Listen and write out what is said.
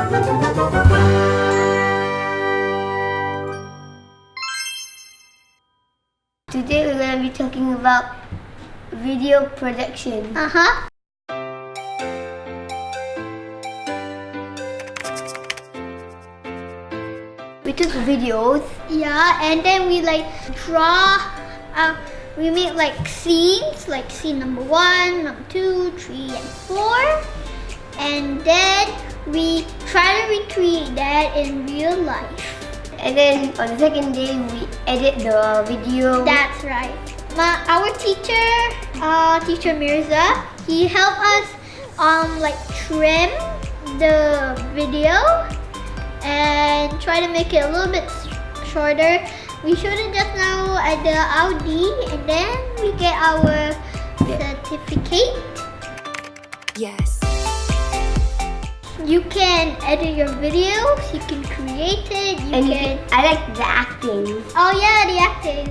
Today we're going to be talking about video production. We took videos. Yeah, and then we like draw. We make like scenes, like scene number 1, number 2, 3, and 4. And then we try to recreate that in real life. And then on the second day, we edit the video. That's right. Our teacher, Teacher Mirza, he helped us like trim the video and try to make it a little bit shorter. We showed it just now at the Audi, and then we get our certificate. Yes. You can edit your videos, you can create it, I like the acting. Oh yeah, the acting.